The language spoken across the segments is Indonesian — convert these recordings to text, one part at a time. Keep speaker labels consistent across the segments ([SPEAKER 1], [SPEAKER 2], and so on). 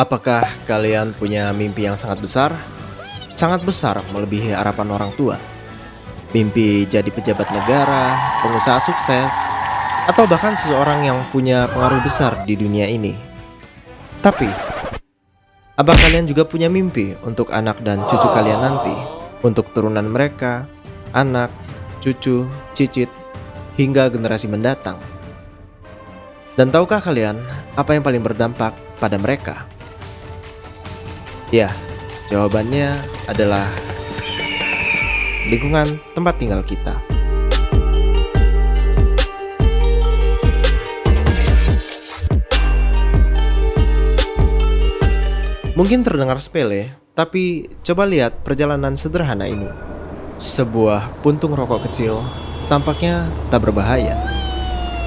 [SPEAKER 1] Apakah kalian punya mimpi yang sangat besar? Sangat besar melebihi harapan orang tua. Mimpi jadi pejabat negara, pengusaha sukses, atau bahkan seseorang yang punya pengaruh besar di dunia ini. Tapi, apa kalian juga punya mimpi untuk anak dan cucu kalian nanti? Untuk turunan mereka, anak, cucu, cicit, hingga generasi mendatang? Dan tahukah kalian apa yang paling berdampak pada mereka? Ya, jawabannya adalah lingkungan tempat tinggal kita. Mungkin terdengar sepele, tapi coba lihat perjalanan sederhana ini. Sebuah puntung rokok kecil tampaknya tak berbahaya.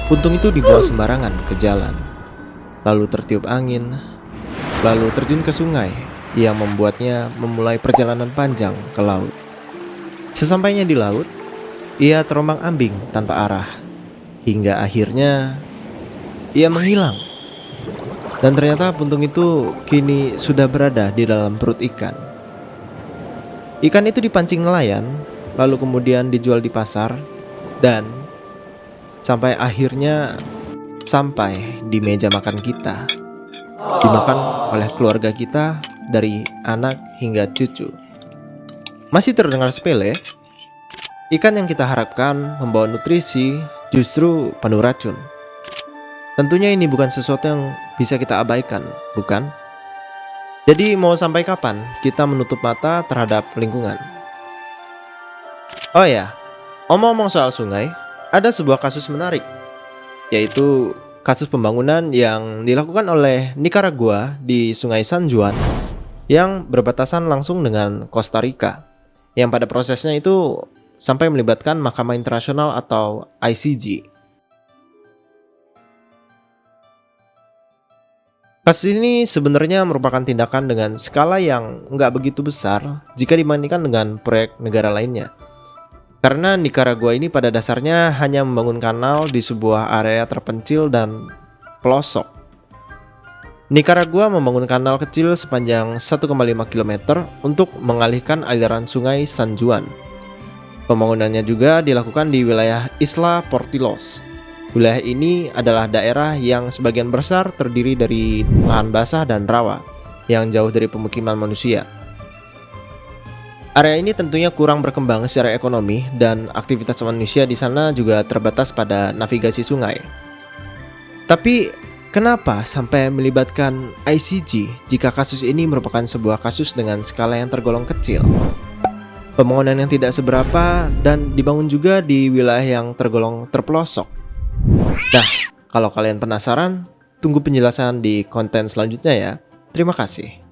[SPEAKER 1] Puntung itu dibuang sembarangan ke jalan, lalu tertiup angin, lalu terjun ke sungai yang membuatnya memulai perjalanan panjang ke laut. Sesampainya di laut, ia terombang-ambing tanpa arah, hingga akhirnya ia menghilang. Dan ternyata puntung itu kini sudah berada di dalam perut ikan. Ikan itu dipancing nelayan, lalu kemudian dijual di pasar, dan sampai akhirnya sampai di meja makan kita, dimakan oleh keluarga kita dari anak hingga cucu. Masih terdengar sepele? Ikan yang kita harapkan membawa nutrisi justru penuh racun. Tentunya ini bukan sesuatu yang bisa kita abaikan, bukan? Jadi mau sampai kapan kita menutup mata terhadap lingkungan? Oh ya, omong-omong soal sungai, ada sebuah kasus menarik, yaitu kasus pembangunan yang dilakukan oleh Nicaragua di Sungai San Juan yang berbatasan langsung dengan Costa Rica, yang pada prosesnya itu sampai melibatkan Mahkamah Internasional atau ICJ. Kasus ini sebenarnya merupakan tindakan dengan skala yang nggak begitu besar jika dibandingkan dengan proyek negara lainnya. Karena Nicaragua ini pada dasarnya hanya membangun kanal di sebuah area terpencil dan pelosok. Nicaragua membangun kanal kecil sepanjang 1,5 km untuk mengalihkan aliran sungai San Juan. Pembangunannya juga dilakukan di wilayah Isla Portillos. Wilayah ini adalah daerah yang sebagian besar terdiri dari lahan basah dan rawa yang jauh dari pemukiman manusia. Area ini tentunya kurang berkembang secara ekonomi dan aktivitas manusia di sana juga terbatas pada navigasi sungai. Tapi kenapa sampai melibatkan ICJ jika kasus ini merupakan sebuah kasus dengan skala yang tergolong kecil? Pembangunan yang tidak seberapa dan dibangun juga di wilayah yang tergolong terpelosok. Nah, kalau kalian penasaran, tunggu penjelasan di konten selanjutnya ya. Terima kasih.